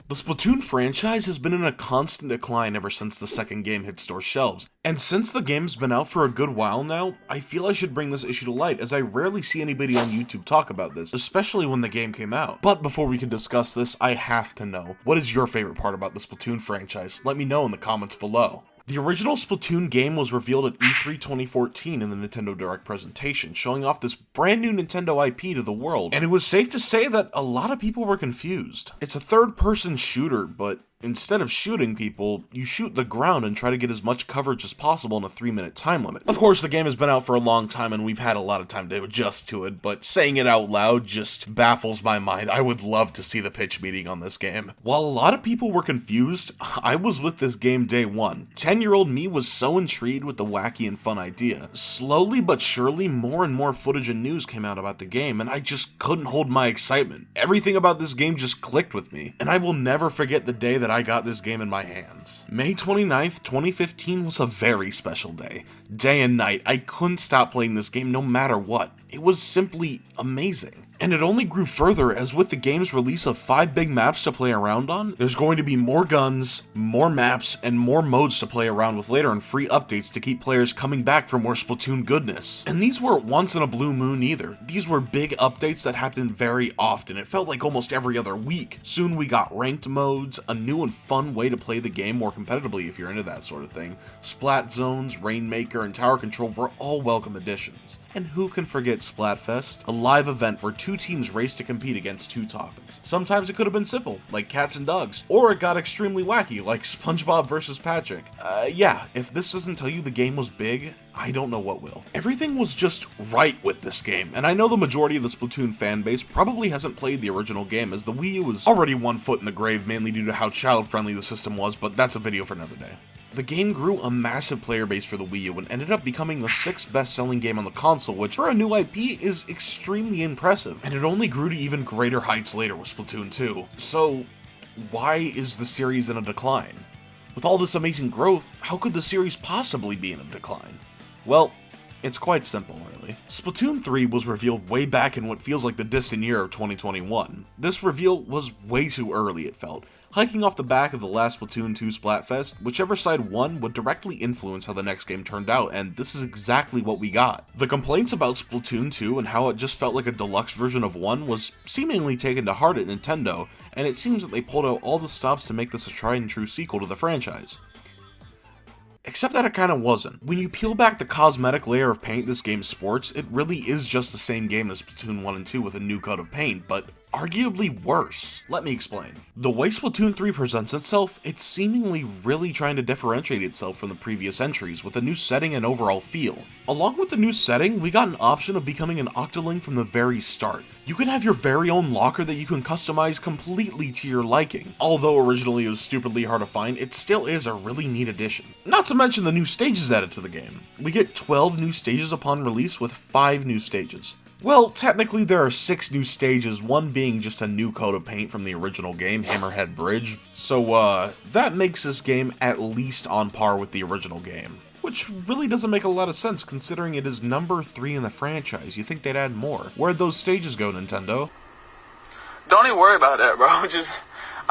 The Splatoon franchise has been in a constant decline ever since the second game hit store shelves, and since the game's been out for a good while now, I feel I should bring this issue to light as I rarely see anybody on YouTube talk about this, especially when the game came out. But before we can discuss this, I have to know, what is your favorite part about the Splatoon franchise? Let me know in the comments below. The original Splatoon game was revealed at E3 2014 in the Nintendo Direct presentation, showing off this brand new Nintendo IP to the world, and it was safe to say that a lot of people were confused. It's a third-person shooter, but instead of shooting people, you shoot the ground and try to get as much coverage as possible in a 3-minute time limit. Of course, the game has been out for a long time and we've had a lot of time to adjust to it, but saying it out loud just baffles my mind. I would love to see the pitch meeting on this game. While a lot of people were confused, I was with this game day one. 10-year-old me was so intrigued with the wacky and fun idea. Slowly but surely, more and more footage and news came out about the game, and I just couldn't hold my excitement. Everything about this game just clicked with me, and I will never forget the day that I got this game in my hands. May 29th, 2015 was a very special day. Day and night, I couldn't stop playing this game no matter what. It was simply amazing. And it only grew further as with the game's release of 5 big maps to play around on, there's going to be more guns, more maps, and more modes to play around with later and free updates to keep players coming back for more Splatoon goodness. And these weren't once in a blue moon either. These were big updates that happened very often. It felt like almost every other week. Soon we got ranked modes, a new and fun way to play the game more competitively if you're into that sort of thing. Splat zones, Rainmaker, and Tower Control were all welcome additions. And who can forget Splatfest? A live event where 2 teams race to compete against 2 topics. Sometimes it could have been simple, like cats and dogs, or it got extremely wacky, like SpongeBob versus Patrick. Yeah, if this doesn't tell you the game was big, I don't know what will. Everything was just right with this game, and I know the majority of the Splatoon fanbase probably hasn't played the original game, as the Wii U was already one foot in the grave, mainly due to how child-friendly the system was, but that's a video for another day. The game grew a massive player base for the Wii U and ended up becoming the 6th best-selling game on the console, which for a new IP is extremely impressive, and it only grew to even greater heights later with Splatoon 2. So, why is the series in a decline? With all this amazing growth, how could the series possibly be in a decline? Well, it's quite simple, really. Splatoon 3 was revealed way back in what feels like the distant year of 2021. This reveal was way too early, it felt. Hiking off the back of the last Splatoon 2 Splatfest, whichever side won would directly influence how the next game turned out, and this is exactly what we got. The complaints about Splatoon 2 and how it just felt like a deluxe version of 1 was seemingly taken to heart at Nintendo, and it seems that they pulled out all the stops to make this a tried and true sequel to the franchise. Except that it kinda wasn't. When you peel back the cosmetic layer of paint this game sports, it really is just the same game as Splatoon 1 and 2 with a new coat of paint, but arguably worse. Let me explain. The way Splatoon 3 presents itself, it's seemingly really trying to differentiate itself from the previous entries with a new setting and overall feel. Along with the new setting, we got an option of becoming an Octoling from the very start. You can have your very own locker that you can customize completely to your liking. Although originally it was stupidly hard to find, it still is a really neat addition. Not to mention the new stages added to the game. We get 12 new stages upon release with 5 new stages. Well, technically there are 6 new stages, one being just a new coat of paint from the original game, Hammerhead Bridge, so that makes this game at least on par with the original game. Which really doesn't make a lot of sense considering it is number 3 in the franchise. You think they'd add more. Where'd those stages go, Nintendo? Don't even worry about that, bro.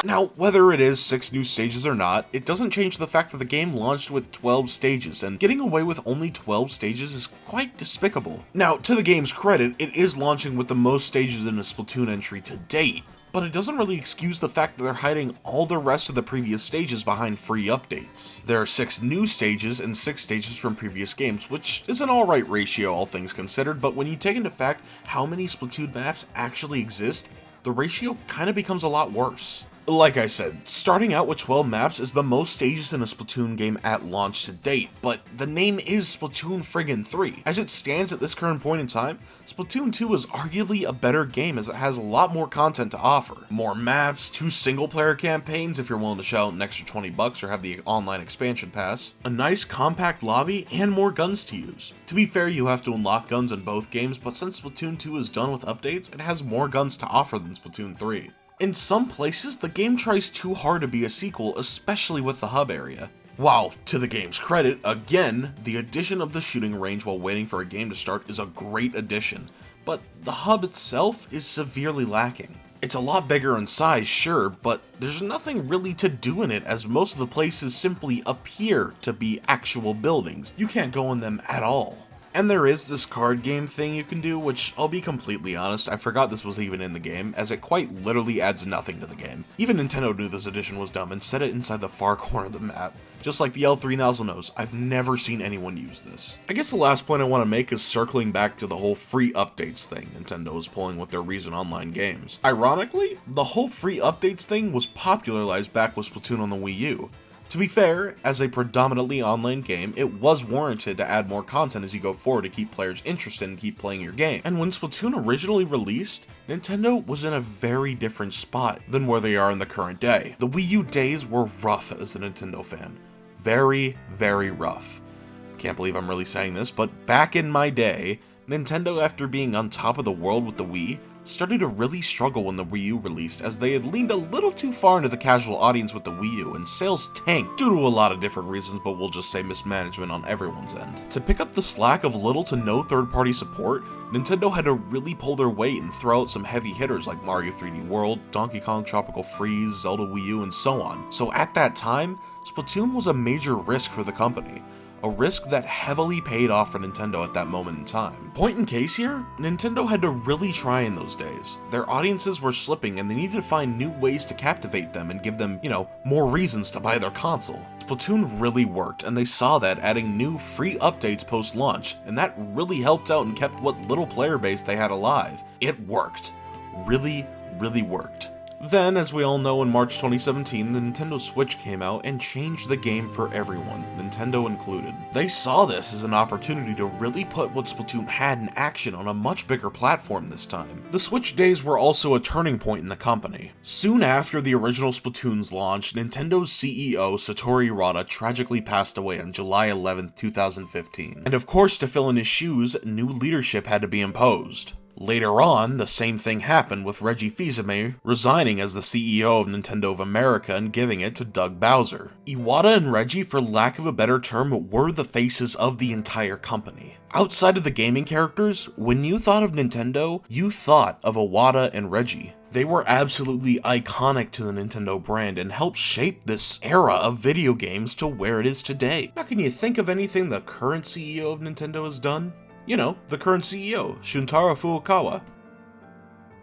Now, whether it is 6 new stages or not, it doesn't change the fact that the game launched with 12 stages, and getting away with only 12 stages is quite despicable. Now, to the game's credit, it is launching with the most stages in a Splatoon entry to date, but it doesn't really excuse the fact that they're hiding all the rest of the previous stages behind free updates. There are 6 new stages and 6 stages from previous games, which is an alright ratio all things considered, but when you take into fact how many Splatoon maps actually exist, the ratio kinda becomes a lot worse. Like I said, starting out with 12 maps is the most stages in a Splatoon game at launch to date, but the name is Splatoon friggin' 3. As it stands at this current point in time, Splatoon 2 is arguably a better game as it has a lot more content to offer. More maps, 2 single-player campaigns if you're willing to shell out an extra $20 or have the online expansion pass, a nice compact lobby, and more guns to use. To be fair, you have to unlock guns in both games, but since Splatoon 2 is done with updates, it has more guns to offer than Splatoon 3. In some places, the game tries too hard to be a sequel, especially with the hub area. While, to the game's credit, again, the addition of the shooting range while waiting for a game to start is a great addition, but the hub itself is severely lacking. It's a lot bigger in size, sure, but there's nothing really to do in it as most of the places simply appear to be actual buildings. You can't go in them at all. And there is this card game thing you can do, which, I'll be completely honest, I forgot this was even in the game, as it quite literally adds nothing to the game. Even Nintendo knew this addition was dumb and set it inside the far corner of the map. Just like the L3 nozzle nose, I've never seen anyone use this. I guess the last point I want to make is circling back to the whole free updates thing Nintendo is pulling with their recent online games. Ironically, the whole free updates thing was popularized back with Splatoon on the Wii U. To be fair, as a predominantly online game, it was warranted to add more content as you go forward to keep players interested and keep playing your game. And when Splatoon originally released, Nintendo was in a very different spot than where they are in the current day. The Wii U days were rough as a Nintendo fan. Very, very rough. Can't believe I'm really saying this, but back in my day, Nintendo, after being on top of the world with the Wii, started to really struggle when the Wii U released, as they had leaned a little too far into the casual audience with the Wii U, and sales tanked due to a lot of different reasons, but we'll just say mismanagement on everyone's end. To pick up the slack of little to no third-party support, Nintendo had to really pull their weight and throw out some heavy hitters like Mario 3D World, Donkey Kong Tropical Freeze, Zelda Wii U, and so on. So at that time, Splatoon was a major risk for the company. A risk that heavily paid off for Nintendo at that moment in time. Point in case here, Nintendo had to really try in those days. Their audiences were slipping and they needed to find new ways to captivate them and give them, more reasons to buy their console. Splatoon really worked, and they saw that adding new free updates post-launch, and that really helped out and kept what little player base they had alive. It worked. Really, really worked. Then, as we all know, in March 2017, the Nintendo Switch came out and changed the game for everyone, Nintendo included. They saw this as an opportunity to really put what Splatoon had in action on a much bigger platform this time. The Switch days were also a turning point in the company. Soon after the original Splatoon's launch, Nintendo's CEO Satoru Iwata tragically passed away on July 11, 2015. And of course, to fill in his shoes, new leadership had to be imposed. Later on, the same thing happened with Reggie Fils-Aimé resigning as the CEO of Nintendo of America and giving it to Doug Bowser. Iwata and Reggie, for lack of a better term, were the faces of the entire company. Outside of the gaming characters, when you thought of Nintendo, you thought of Iwata and Reggie. They were absolutely iconic to the Nintendo brand and helped shape this era of video games to where it is today. Now, can you think of anything the current CEO of Nintendo has done? The current CEO, Shuntaro Furukawa.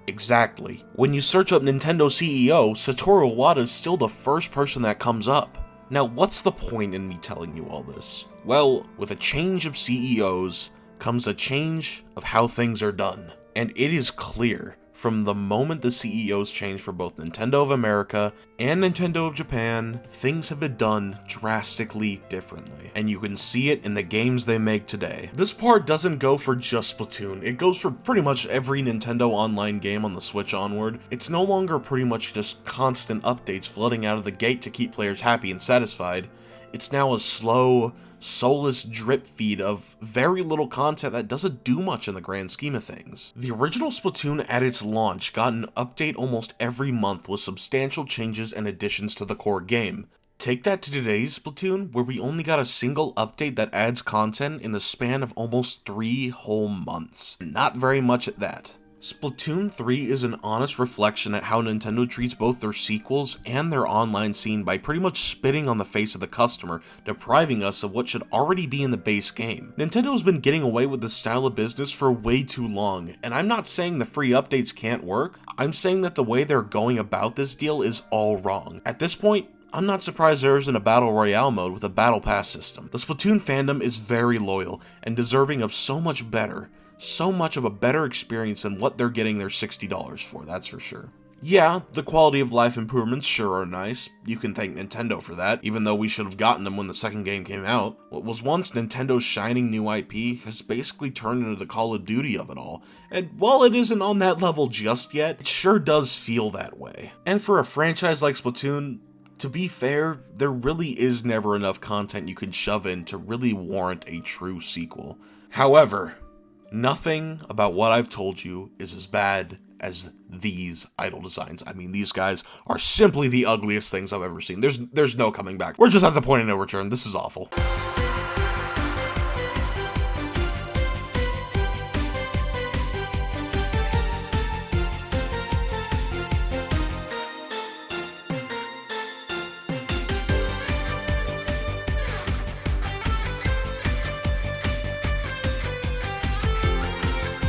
Exactly. When you search up Nintendo CEO, Satoru Iwata is still the first person that comes up. Now, what's the point in me telling you all this? Well, with a change of CEOs comes a change of how things are done. And it is clear from the moment the CEOs changed for both Nintendo of America and Nintendo of Japan, things have been done drastically differently. And you can see it in the games they make today. This part doesn't go for just Splatoon, it goes for pretty much every Nintendo online game on the Switch onward. It's no longer pretty much just constant updates flooding out of the gate to keep players happy and satisfied. It's now a slow, soulless drip feed of very little content that doesn't do much in the grand scheme of things. The original Splatoon at its launch got an update almost every month with substantial changes and additions to the core game. Take that to today's Splatoon, where we only got a single update that adds content in the span of almost 3 whole months. Not very much at that. Splatoon 3 is an honest reflection at how Nintendo treats both their sequels and their online scene by pretty much spitting on the face of the customer, depriving us of what should already be in the base game. Nintendo's been getting away with this style of business for way too long, and I'm not saying the free updates can't work, I'm saying that the way they're going about this deal is all wrong. At this point, I'm not surprised there isn't a Battle Royale mode with a Battle Pass system. The Splatoon fandom is very loyal and deserving of so much better. So much of a better experience than what they're getting their $60 for, that's for sure. Yeah, the quality of life improvements sure are nice. You can thank Nintendo for that, even though we should have gotten them when the second game came out. What was once Nintendo's shining new IP has basically turned into the Call of Duty of it all, and while it isn't on that level just yet, it sure does feel that way. And for a franchise like Splatoon, to be fair, there really is never enough content you can shove in to really warrant a true sequel. However, nothing about what I've told you is as bad as these idle designs. I mean, these guys are simply the ugliest things I've ever seen. There's no coming back. We're just at the point of no return. This is awful.